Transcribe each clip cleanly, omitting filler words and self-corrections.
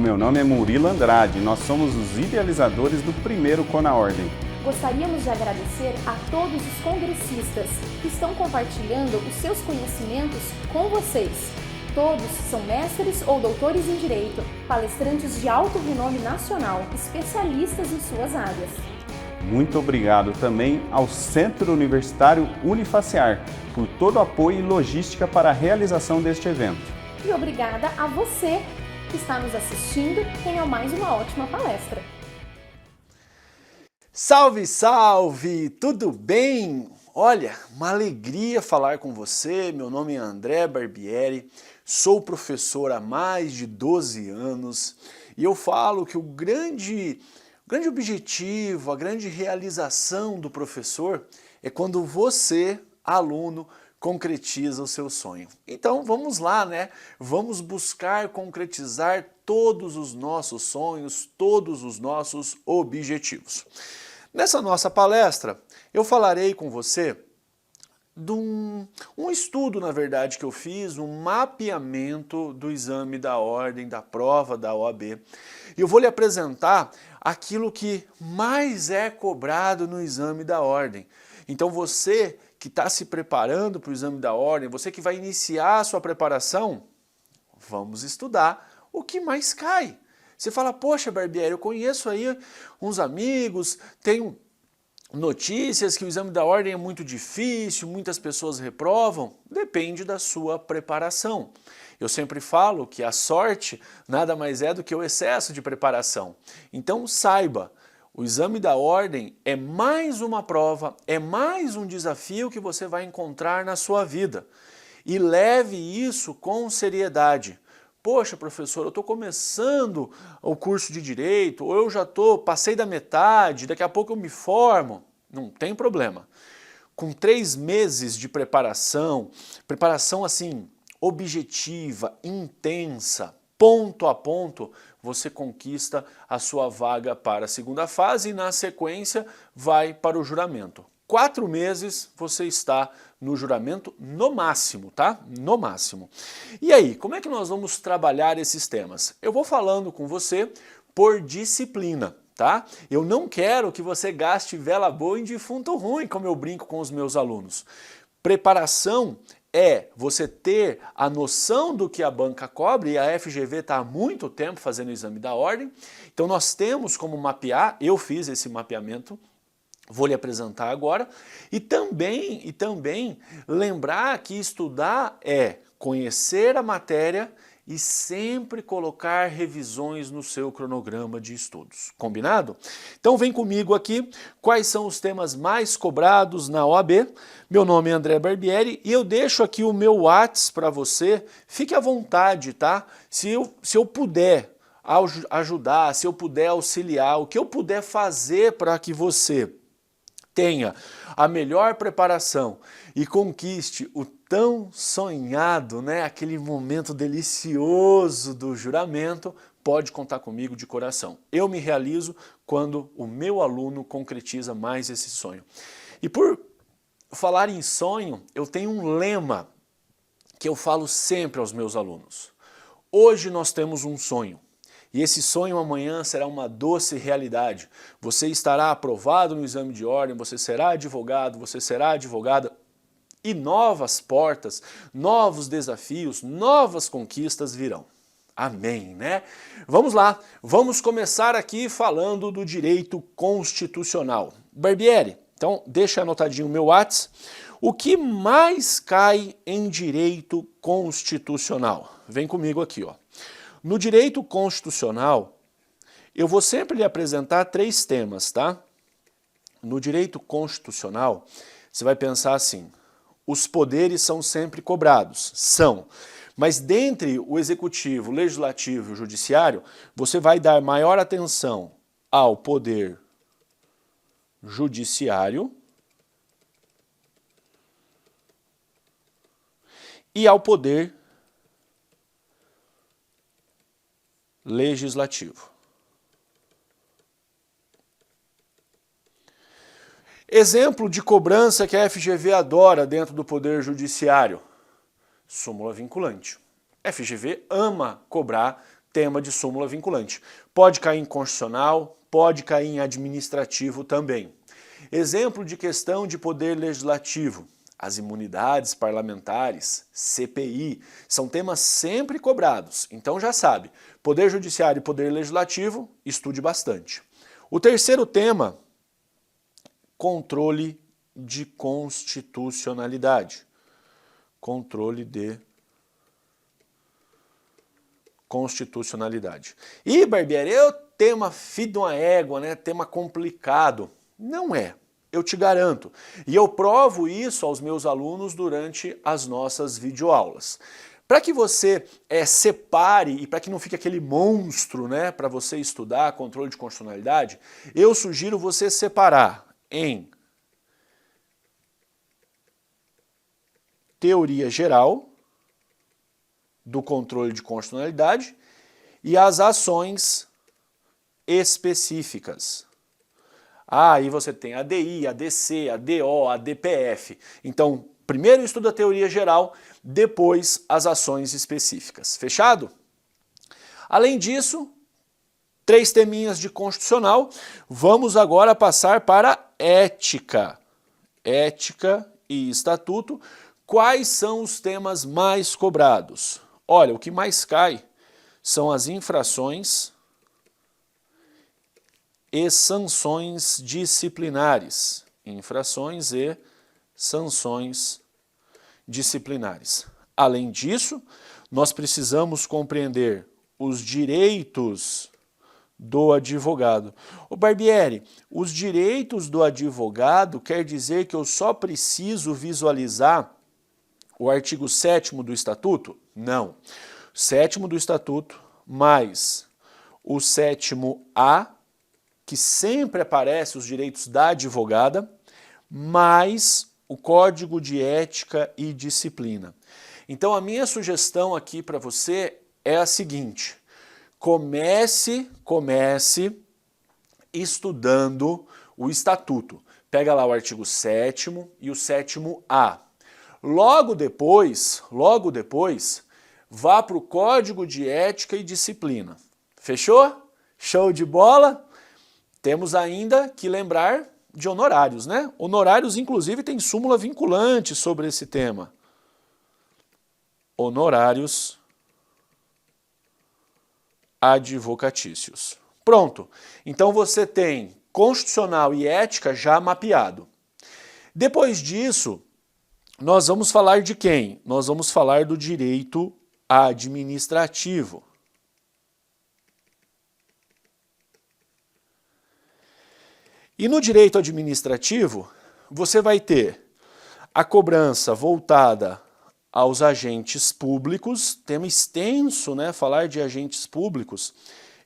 o meu nome é Murilo Andrade. Nós somos os idealizadores do primeiro CONAordem. Gostaríamos de agradecer a todos os congressistas que estão compartilhando os seus conhecimentos com vocês. Todos são mestres ou doutores em Direito, palestrantes de alto renome nacional, especialistas em suas áreas. Muito obrigado também ao Centro Universitário Unifacear por todo o apoio e logística para a realização deste evento. E obrigada a você que está nos assistindo. Tenha mais uma ótima palestra. Salve, salve! Tudo bem? Olha, uma alegria falar com você. Meu nome é André Barbieri, sou professor há mais de 12 anos e eu falo que o grande objetivo, a grande realização do professor é quando você, aluno, concretiza o seu sonho. Então vamos lá, né? Vamos buscar concretizar todos os nossos sonhos, todos os nossos objetivos. Nessa nossa palestra, eu falarei com você de um estudo, na verdade, que eu fiz, um mapeamento do exame da ordem, da prova da OAB. E eu vou lhe apresentar aquilo que mais é cobrado no exame da ordem. Então você que está se preparando para o exame da ordem, você que vai iniciar a sua preparação, vamos estudar o que mais cai. Você fala, poxa, Barbieri, eu conheço aí uns amigos, tenho notícias que o exame da ordem é muito difícil, muitas pessoas reprovam. Depende da sua preparação. Eu sempre falo que a sorte nada mais é do que o excesso de preparação. Então saiba, o exame da ordem é mais uma prova, é mais um desafio que você vai encontrar na sua vida. E leve isso com seriedade. Poxa, professor, eu estou começando o curso de Direito, ou eu já passei da metade, daqui a pouco eu me formo. Não tem problema. Com 3 meses de preparação assim, objetiva, intensa, ponto a ponto, você conquista a sua vaga para a segunda fase e na sequência vai para o juramento. 4 meses você está no juramento no máximo, tá? No máximo. E aí, como é que nós vamos trabalhar esses temas? Eu vou falando com você por disciplina, tá? Eu não quero que você gaste vela boa em defunto ruim, como eu brinco com os meus alunos. Preparação é você ter a noção do que a banca cobra, e a FGV está há muito tempo fazendo o exame da ordem, então nós temos como mapear, eu fiz esse mapeamento, vou lhe apresentar agora, e também lembrar que estudar é conhecer a matéria e sempre colocar revisões no seu cronograma de estudos. Combinado? Então vem comigo aqui, quais são os temas mais cobrados na OAB. Meu nome é André Barbieri e eu deixo aqui o meu WhatsApp para você. Fique à vontade, tá? Se eu puder ajudar, se eu puder auxiliar, o que eu puder fazer para que você tenha a melhor preparação e conquiste o tão sonhado, né, aquele momento delicioso do juramento, pode contar comigo de coração. Eu me realizo quando o meu aluno concretiza mais esse sonho. E por falar em sonho, eu tenho um lema que eu falo sempre aos meus alunos. Hoje nós temos um sonho. E esse sonho amanhã será uma doce realidade. Você estará aprovado no exame de ordem, você será advogado, você será advogada. E novas portas, novos desafios, novas conquistas virão. Amém, né? Vamos lá, vamos começar aqui falando do direito constitucional. Barbieri, então deixa anotadinho o meu WhatsApp. O que mais cai em direito constitucional? Vem comigo aqui, ó. No direito constitucional, eu vou sempre lhe apresentar 3 temas, tá? No direito constitucional, você vai pensar assim, os poderes são sempre cobrados, são, mas dentre o executivo, o legislativo e o judiciário, você vai dar maior atenção ao poder judiciário e ao poder legislativo. Exemplo de cobrança que a FGV adora dentro do Poder Judiciário. Súmula vinculante. FGV ama cobrar tema de súmula vinculante. Pode cair em constitucional, pode cair em administrativo também. Exemplo de questão de poder legislativo. As imunidades parlamentares, CPI, são temas sempre cobrados. Então já sabe, Poder Judiciário e Poder Legislativo, estude bastante. O terceiro tema, controle de constitucionalidade. Controle de constitucionalidade. E, Barbieri, é o tema filho de uma égua, né? Tema complicado. Não é. Eu te garanto. E eu provo isso aos meus alunos durante as nossas videoaulas. Para que você separe e para que não fique aquele monstro, né, para você estudar controle de constitucionalidade, eu sugiro você separar em teoria geral do controle de constitucionalidade e as ações específicas. Aí você tem a ADI, a ADC, a DO, a DPF. Então, primeiro estuda a teoria geral, depois as ações específicas. Fechado? Além disso, 3 teminhas de constitucional. Vamos agora passar para ética. Ética e estatuto. Quais são os temas mais cobrados? Olha, o que mais cai são as infrações e sanções disciplinares. Infrações e sanções disciplinares. Além disso, nós precisamos compreender os direitos do advogado. Ô Barbieri, os direitos do advogado quer dizer que eu só preciso visualizar o artigo 7º do Estatuto? Não. 7º do Estatuto mais o 7º-A, que sempre aparece os direitos da advogada, mais o Código de Ética e Disciplina. Então a minha sugestão aqui para você é a seguinte: comece estudando o Estatuto. Pega lá o artigo 7º e o 7º-A. Logo depois, vá para o Código de Ética e Disciplina. Fechou? Show de bola? Temos ainda que lembrar de honorários, né? Honorários, inclusive, tem súmula vinculante sobre esse tema. Honorários advocatícios. Pronto. Então você tem constitucional e ética já mapeado. Depois disso, nós vamos falar de quem? Nós vamos falar do direito administrativo. E no direito administrativo, você vai ter a cobrança voltada aos agentes públicos, tema extenso, né? Falar de agentes públicos.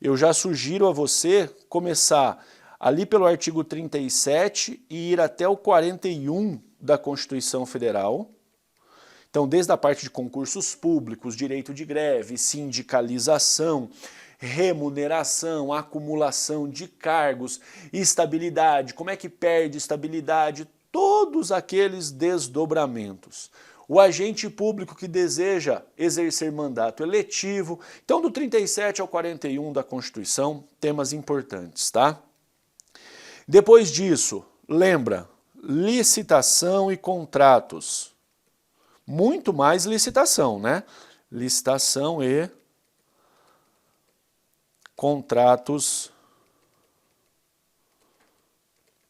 Eu já sugiro a você começar ali pelo artigo 37 e ir até o 41 da Constituição Federal. Então, desde a parte de concursos públicos, direito de greve, sindicalização, remuneração, acumulação de cargos, estabilidade, como é que perde estabilidade, todos aqueles desdobramentos. O agente público que deseja exercer mandato eletivo. Então, do 37 ao 41 da Constituição, temas importantes, tá? Depois disso, lembra, licitação e contratos. Muito mais licitação, né? Licitação e contratos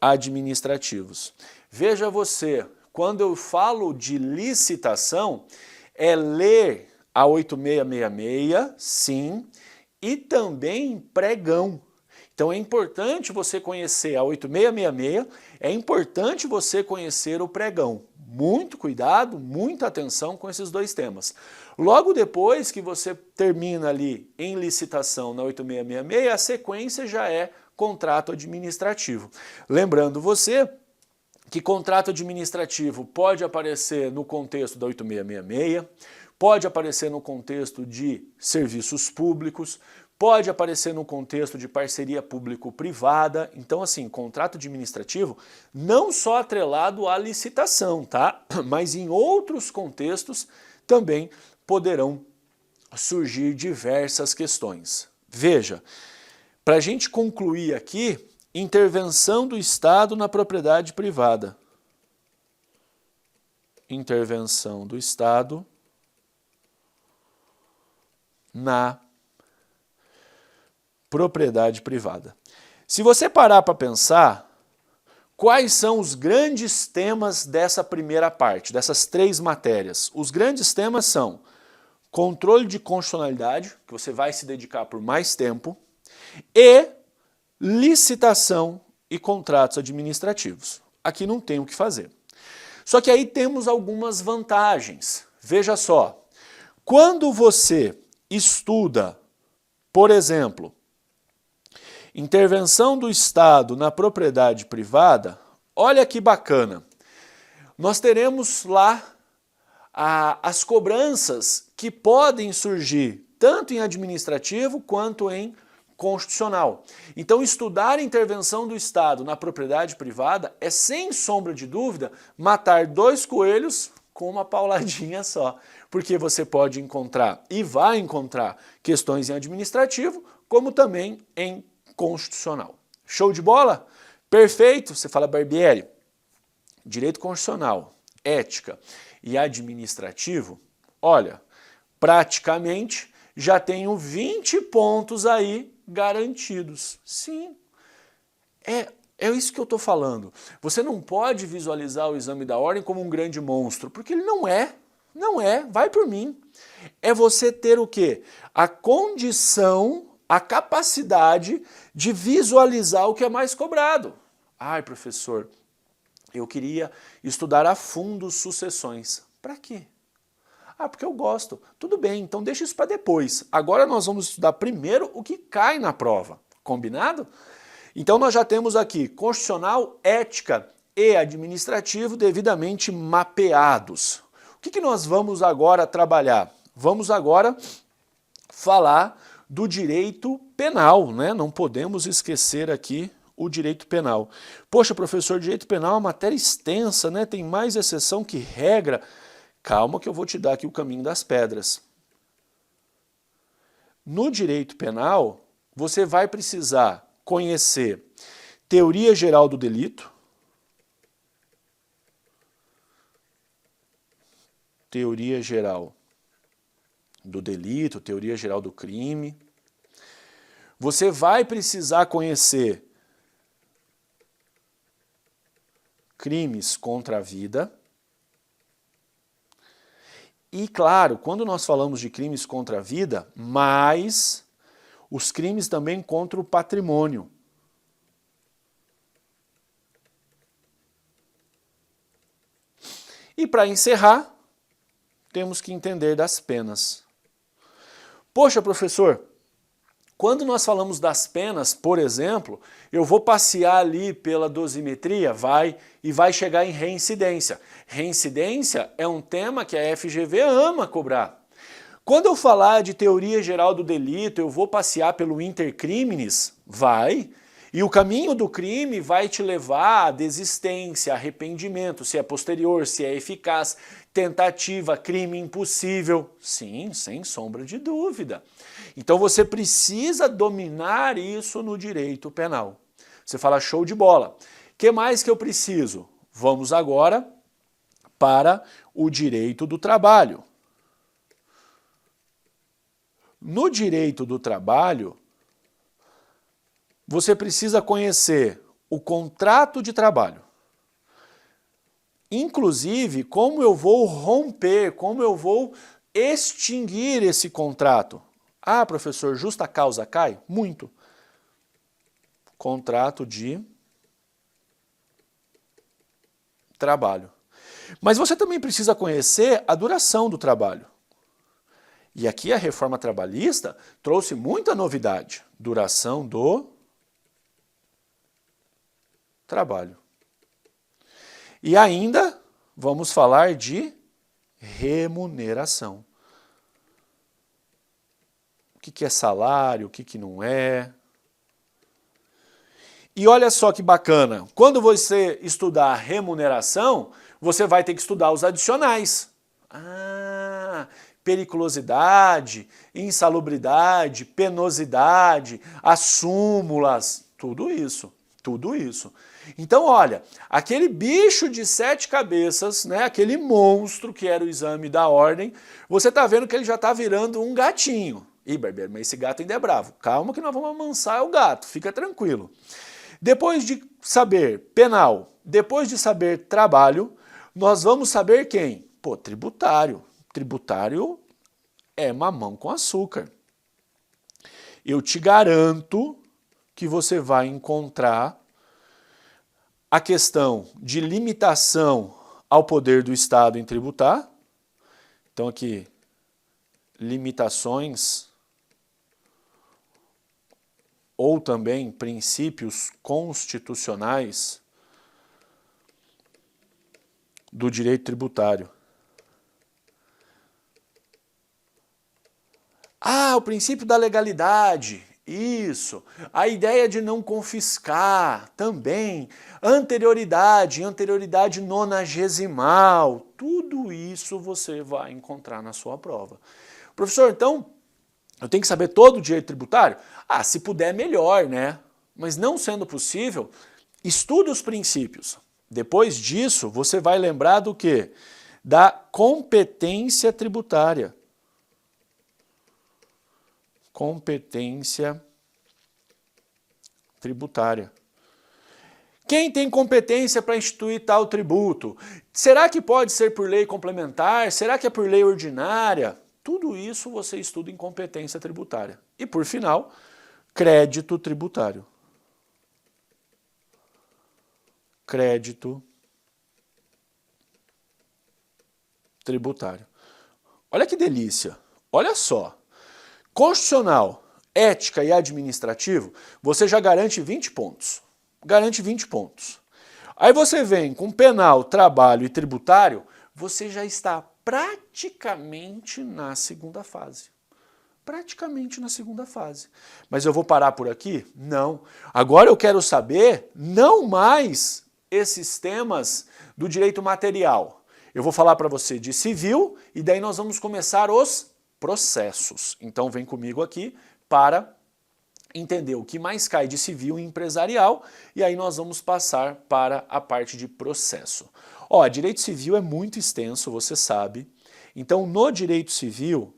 administrativos. Veja você, quando eu falo de licitação, é ler a 8666, sim, e também pregão. Então é importante você conhecer a 8666, é importante você conhecer o pregão. Muito cuidado, muita atenção com esses 2 temas. Logo depois que você termina ali em licitação na 8666, a sequência já é contrato administrativo. Lembrando você que contrato administrativo pode aparecer no contexto da 8666, pode aparecer no contexto de serviços públicos, pode aparecer no contexto de parceria público-privada. Então, assim, contrato administrativo não só atrelado à licitação, tá? Mas em outros contextos também poderão surgir diversas questões. Veja, para a gente concluir aqui, intervenção do Estado na propriedade privada. Intervenção do Estado na propriedade privada. Se você parar para pensar, quais são os grandes temas dessa primeira parte, dessas 3 matérias? Os grandes temas são controle de constitucionalidade, que você vai se dedicar por mais tempo, e licitação e contratos administrativos. Aqui não tem o que fazer. Só que aí temos algumas vantagens. Veja só, quando você estuda, por exemplo, intervenção do Estado na propriedade privada, olha que bacana. Nós teremos lá as cobranças que podem surgir tanto em administrativo quanto em constitucional. Então, estudar a intervenção do Estado na propriedade privada é, sem sombra de dúvida, matar 2 coelhos com uma pauladinha só. Porque você pode encontrar e vai encontrar questões em administrativo, como também em constitucional. Show de bola? Perfeito? Você fala, Barbieri, direito constitucional, ética e administrativo, olha, praticamente já tenho 20 pontos aí garantidos. Sim, é isso que eu estou falando. Você não pode visualizar o exame da ordem como um grande monstro, porque ele não é. Não é, vai por mim. É você ter o quê? A condição, a capacidade de visualizar o que é mais cobrado. Ai, professor, eu queria estudar a fundo sucessões. Para quê? Ah, porque eu gosto. Tudo bem, então deixa isso para depois. Agora nós vamos estudar primeiro o que cai na prova. Combinado? Então nós já temos aqui constitucional, ética e administrativo devidamente mapeados. O que nós vamos agora trabalhar? Vamos agora falar do direito penal, né? Não podemos esquecer aqui o direito penal. Poxa, professor, direito penal é uma matéria extensa, né? Tem mais exceção que regra. Calma que eu vou te dar aqui o caminho das pedras. No direito penal, você vai precisar conhecer teoria geral do delito, teoria geral do delito, teoria geral do crime. Você vai precisar conhecer crimes contra a vida. E, claro, quando nós falamos de crimes contra a vida, mais os crimes também contra o patrimônio. E, para encerrar, temos que entender das penas. Poxa, professor, quando nós falamos das penas, por exemplo, eu vou passear ali pela dosimetria, vai chegar em reincidência. Reincidência é um tema que a FGV ama cobrar. Quando eu falar de teoria geral do delito, eu vou passear pelo intercrimes, vai. E o caminho do crime vai te levar a desistência, arrependimento, se é posterior, se é eficaz, tentativa, crime impossível. Sim, sem sombra de dúvida. Então você precisa dominar isso no direito penal. Você fala, show de bola. O que mais que eu preciso? Vamos agora para o direito do trabalho. No direito do trabalho, você precisa conhecer o contrato de trabalho. Inclusive, como eu vou romper, como eu vou extinguir esse contrato. Ah, professor, justa causa cai? Muito. Contrato de trabalho. Mas você também precisa conhecer a duração do trabalho. E aqui a reforma trabalhista trouxe muita novidade. Duração do trabalho. E ainda vamos falar de remuneração. O que é salário, o que não é. E olha só que bacana, quando você estudar remuneração, você vai ter que estudar os adicionais. Ah, periculosidade, insalubridade, penosidade, as súmulas, tudo isso, tudo isso. Então, olha, aquele bicho de 7 cabeças, né, aquele monstro que era o exame da ordem, você está vendo que ele já está virando um gatinho. Ih, Barbieri, mas esse gato ainda é bravo. Calma que nós vamos amansar o gato, fica tranquilo. Depois de saber penal, depois de saber trabalho, nós vamos saber quem? Pô, tributário. Tributário é mamão com açúcar. Eu te garanto que você vai encontrar a questão de limitação ao poder do Estado em tributar. Então aqui, limitações ou também princípios constitucionais do direito tributário. Ah, o princípio da legalidade, isso. A ideia de não confiscar, também. Anterioridade, anterioridade nonagesimal, tudo isso você vai encontrar na sua prova. Professor, então, eu tenho que saber todo o direito tributário? Ah, se puder, melhor, né? Mas não sendo possível, estude os princípios. Depois disso, você vai lembrar do quê? Da competência tributária. Competência tributária. Quem tem competência para instituir tal tributo? Será que pode ser por lei complementar? Será que é por lei ordinária? Tudo isso você estuda em competência tributária. E por final, crédito tributário. Crédito tributário. Olha que delícia. Olha só. Constitucional, ética e administrativo, você já garante 20 pontos. Garante 20 pontos. Aí você vem com penal, trabalho e tributário, você já está praticamente na segunda fase. Praticamente na segunda fase. Mas eu vou parar por aqui? Não. Agora eu quero saber não mais esses temas do direito material. Eu vou falar para você de civil e daí nós vamos começar os processos. Então vem comigo aqui para entender o que mais cai de civil e empresarial e aí nós vamos passar para a parte de processo. Ó, direito civil é muito extenso, você sabe. Então no direito civil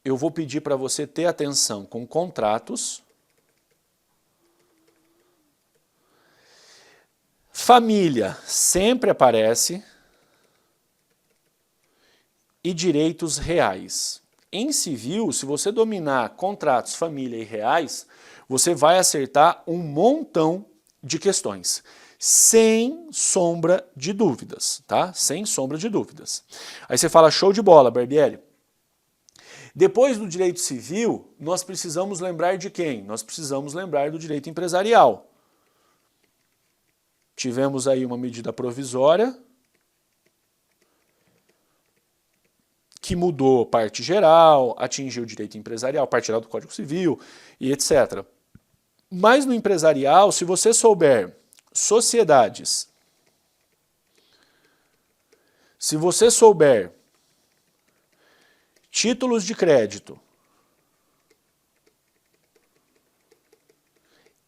eu vou pedir para você ter atenção com contratos, família sempre aparece, e direitos reais. Em civil, se você dominar contratos, família e reais, você vai acertar um montão de questões, sem sombra de dúvidas, tá? Sem sombra de dúvidas. Aí você fala, show de bola, Barbieri. Depois do direito civil, nós precisamos lembrar de quem? Nós precisamos lembrar do direito empresarial. Tivemos aí uma medida provisória, que mudou parte geral, atingiu o direito empresarial, parte geral do Código Civil e etc. Mas no empresarial, se você souber sociedades, se você souber títulos de crédito,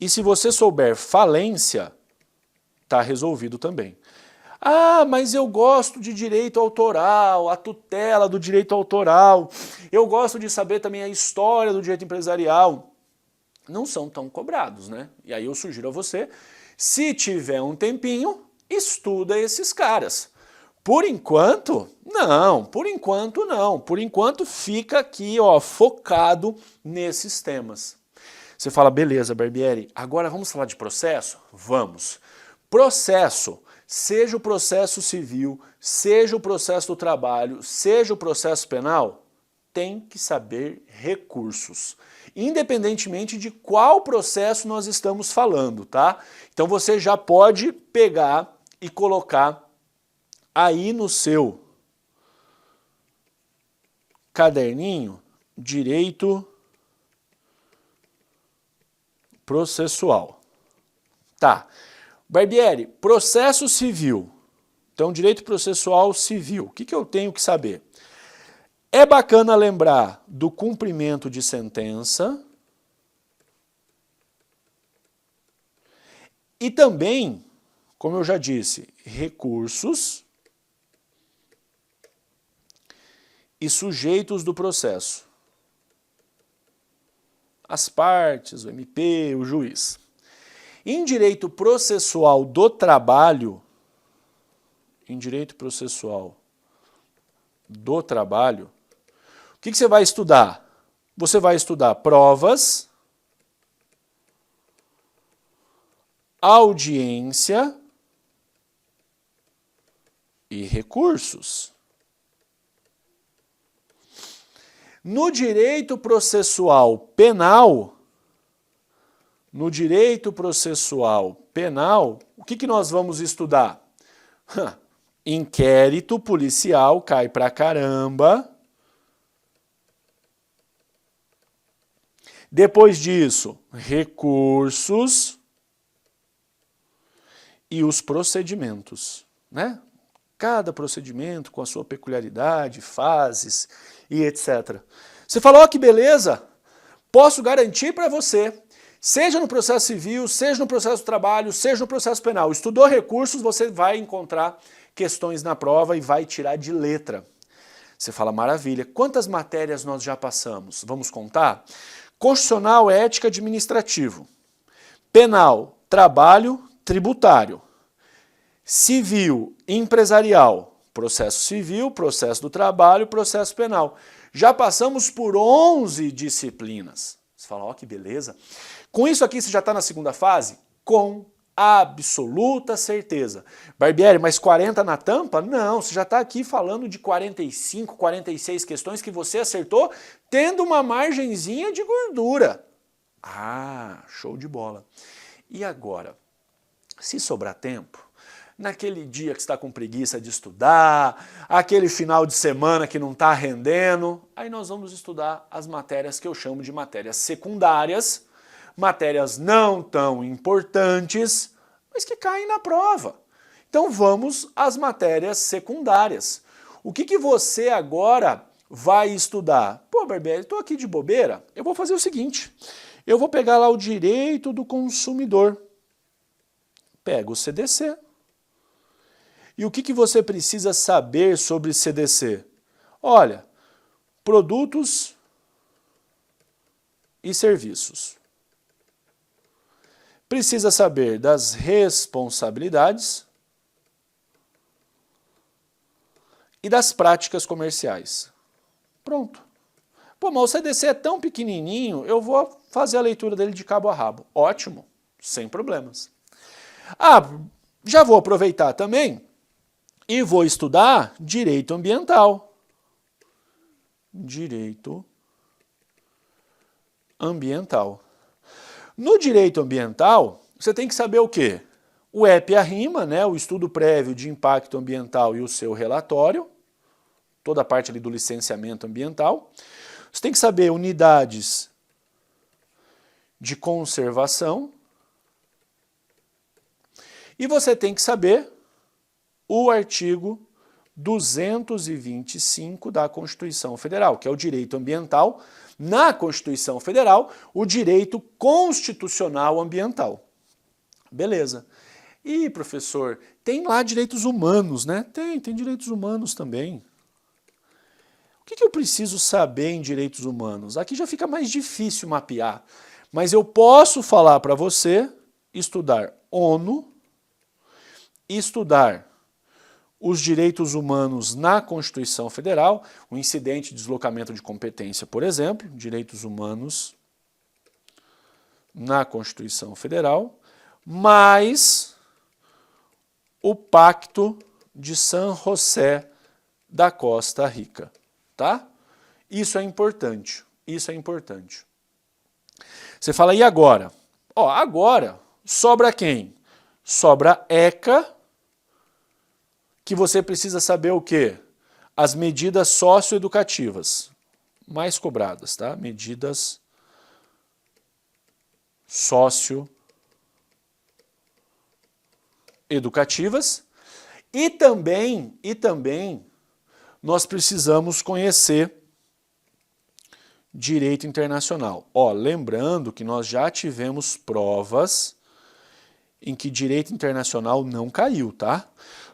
e se você souber falência, está resolvido também. Ah, mas eu gosto de direito autoral, a tutela do direito autoral, eu gosto de saber também a história do direito empresarial. Não são tão cobrados, né? E aí eu sugiro a você, se tiver um tempinho, estuda esses caras. Por enquanto, não. Por enquanto fica aqui, ó, focado nesses temas. Você fala, beleza, Barbieri, agora vamos falar de processo? Vamos. Processo. Seja o processo civil, seja o processo do trabalho, seja o processo penal, tem que saber recursos, independentemente de qual processo nós estamos falando, tá? Então você já pode pegar e colocar aí no seu caderninho, direito processual. Tá. Barbieri, processo civil, Então, direito processual civil. O que eu tenho que saber? É bacana lembrar do cumprimento de sentença e também, como eu já disse, recursos e sujeitos do processo. As partes, o MP, o juiz. Em direito processual do trabalho, o que você vai estudar? Você vai estudar provas, audiência e recursos. No direito processual penal, o que nós vamos estudar? Inquérito policial cai pra caramba. Depois disso, recursos e os procedimentos, né? Cada procedimento com a sua peculiaridade, fases e etc. Você falou, ó, que beleza, posso garantir para você, seja no processo civil, seja no processo do trabalho, seja no processo penal, estudou recursos, você vai encontrar questões na prova e vai tirar de letra. Você fala, maravilha, quantas matérias nós já passamos? Vamos contar? Constitucional, ética, administrativo. Penal, trabalho, tributário. Civil, empresarial, processo civil, processo do trabalho, processo penal. Já passamos por 11 disciplinas. Você fala, ó, que beleza. Com isso aqui você já está na segunda fase? Com absoluta certeza. Barbieri, mas 40 na tampa? Não, você já está aqui falando de 45, 46 questões que você acertou, tendo uma margenzinha de gordura. Ah, show de bola. E agora, se sobrar tempo, naquele dia que você está com preguiça de estudar, aquele final de semana que não está rendendo, aí nós vamos estudar as matérias que eu chamo de matérias secundárias, matérias não tão importantes, mas que caem na prova. Então vamos às matérias secundárias. O que você agora vai estudar? Pô, Barbieri, estou aqui de bobeira, eu vou fazer o seguinte, eu vou pegar lá o direito do consumidor, pego o CDC. E o que você precisa saber sobre CDC? Olha, produtos e serviços. Precisa saber das responsabilidades e das práticas comerciais. Pronto. Pô, mas o CDC é tão pequenininho, eu vou fazer a leitura dele de cabo a rabo. Ótimo, sem problemas. Ah, já vou aproveitar também e vou estudar direito ambiental. Direito ambiental. No direito ambiental, você tem que saber o quê? O EP e a RIMA, né, o estudo prévio de impacto ambiental e o seu relatório, toda a parte ali do licenciamento ambiental. Você tem que saber unidades de conservação. E você tem que saber o artigo 225 da Constituição Federal, que é o direito ambiental. Na Constituição Federal, o direito constitucional ambiental. Beleza. E, professor, tem lá direitos humanos, né? Tem direitos humanos também. O que eu preciso saber em direitos humanos? Aqui já fica mais difícil mapear, mas eu posso falar para você estudar ONU, estudar os direitos humanos na Constituição Federal, o incidente de deslocamento de competência, por exemplo, direitos humanos na Constituição Federal, mais o Pacto de San José da Costa Rica, tá? Isso é importante, isso é importante. Você fala, e agora? Ó, agora sobra quem? Sobra ECA, que você precisa saber o quê? As medidas socioeducativas mais cobradas, tá? Medidas socioeducativas E também nós precisamos conhecer direito internacional. Ó, lembrando que nós já tivemos provas em que direito internacional não caiu, tá?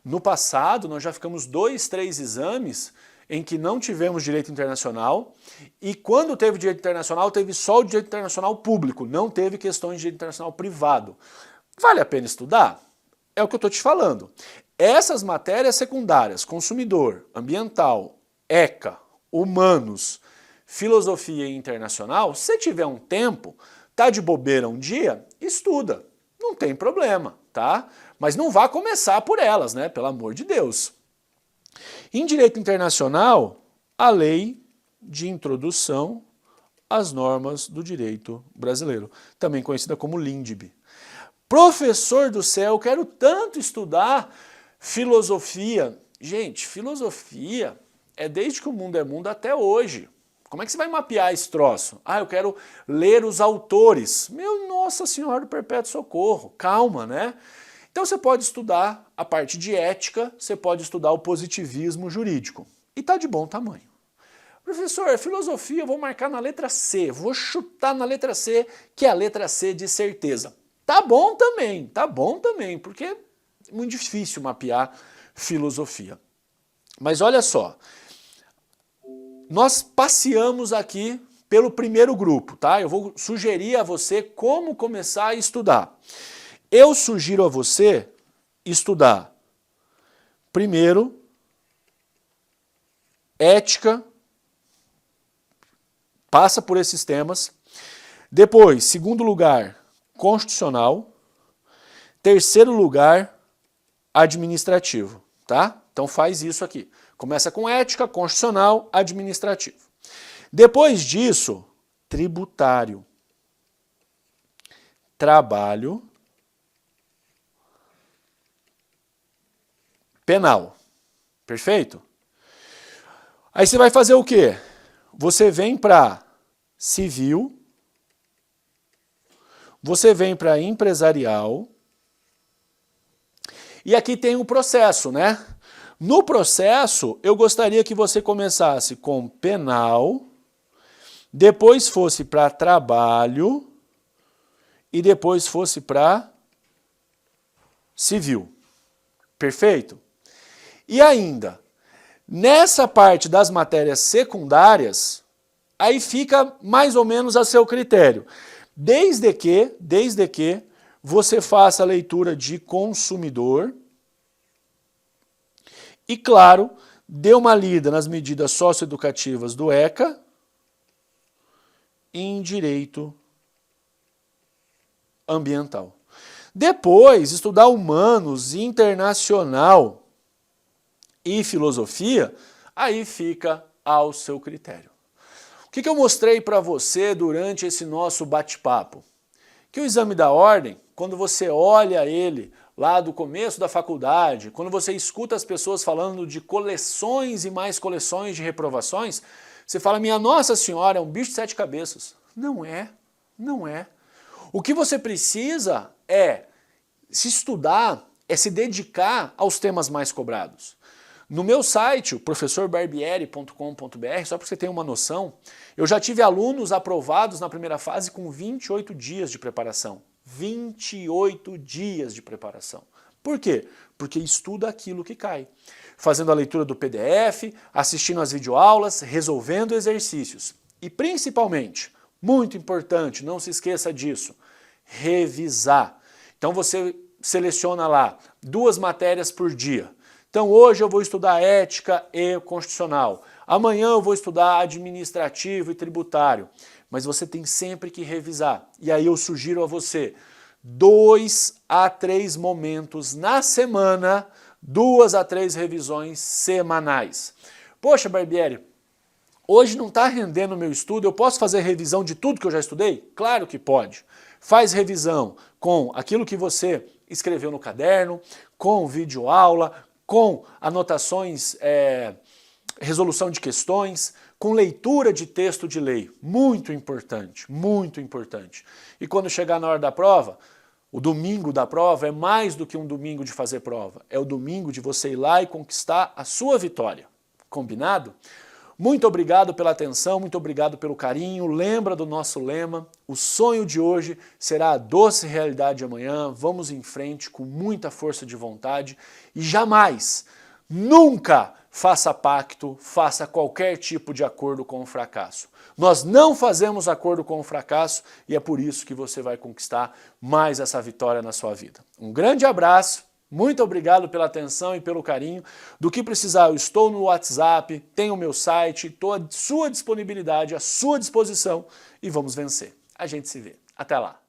No passado, nós já ficamos 2, 3 exames em que não tivemos direito internacional e quando teve direito internacional, teve só o direito internacional público, não teve questões de direito internacional privado. Vale a pena estudar? É o que eu estou te falando. Essas matérias secundárias, consumidor, ambiental, ECA, humanos, filosofia internacional, se tiver um tempo, tá de bobeira um dia, estuda. Não tem problema, tá? Mas não vá começar por elas, né? Pelo amor de Deus. Em direito internacional, a lei de introdução às normas do direito brasileiro, também conhecida como LINDB. Professor do céu, quero tanto estudar filosofia. Gente, filosofia é desde que o mundo é mundo até hoje. Como é que você vai mapear esse troço? Ah, eu quero ler os autores. Meu Nossa Senhora do Perpétuo Socorro, calma, né? Então você pode estudar a parte de ética, você pode estudar o positivismo jurídico. E tá de bom tamanho. Professor, filosofia eu vou marcar na letra C, vou chutar na letra C, que é a letra C de certeza. Tá bom também, porque é muito difícil mapear filosofia. Mas olha só, nós passeamos aqui pelo primeiro grupo, tá? Eu vou sugerir a você como começar a estudar. Eu sugiro a você estudar primeiro ética, passa por esses temas. Depois, segundo lugar, constitucional. Terceiro lugar, administrativo, tá? Então faz isso aqui. Começa com ética, constitucional, administrativo. Depois disso, tributário, trabalho, penal. Perfeito? Aí você vai fazer o quê? Você vem para civil, você vem para empresarial, e aqui tem um processo, né? No processo, eu gostaria que você começasse com penal, depois fosse para trabalho e depois fosse para civil. Perfeito? E ainda, nessa parte das matérias secundárias, aí fica mais ou menos a seu critério. Desde que você faça a leitura de consumidor e, claro, dê uma lida nas medidas socioeducativas do ECA em direito ambiental. Depois, estudar humanos, internacional e filosofia, aí fica ao seu critério. O que eu mostrei para você durante esse nosso bate-papo? Que o exame da ordem, quando você olha ele lá do começo da faculdade, quando você escuta as pessoas falando de coleções e mais coleções de reprovações, você fala, minha Nossa Senhora, é um bicho de 7 cabeças. Não é, não é. O que você precisa é se estudar, é se dedicar aos temas mais cobrados. No meu site, o professorbarbieri.com.br, só para você ter uma noção, eu já tive alunos aprovados na primeira fase com 28 dias de preparação. 28 dias de preparação. Por quê? Porque estuda aquilo que cai. Fazendo a leitura do PDF, assistindo às videoaulas, resolvendo exercícios. E principalmente, muito importante, não se esqueça disso, revisar. Então você seleciona lá 2 matérias por dia. Então hoje eu vou estudar ética e constitucional. Amanhã eu vou estudar administrativo e tributário. Mas você tem sempre que revisar. E aí eu sugiro a você 2 a 3 momentos na semana, 2 a 3 revisões semanais. Poxa, Barbieri, hoje não está rendendo o meu estudo, eu posso fazer revisão de tudo que eu já estudei? Claro que pode. Faz revisão com aquilo que você escreveu no caderno, com videoaula, com anotações, resolução de questões, com leitura de texto de lei. Muito importante, muito importante. E quando chegar na hora da prova, O domingo da prova é mais do que um domingo de fazer prova. É o domingo de você ir lá e conquistar a sua vitória. Combinado? Muito obrigado pela atenção, muito obrigado pelo carinho. Lembra do nosso lema, o sonho de hoje será a doce realidade amanhã. Vamos em frente com muita força de vontade e jamais, nunca faça pacto, faça qualquer tipo de acordo com o fracasso. Nós não fazemos acordo com o fracasso e é por isso que você vai conquistar mais essa vitória na sua vida. Um grande abraço. Muito obrigado pela atenção e pelo carinho. Do que precisar, eu estou no WhatsApp, tenho o meu site, estou à sua disponibilidade, à sua disposição e vamos vencer. A gente se vê. Até lá.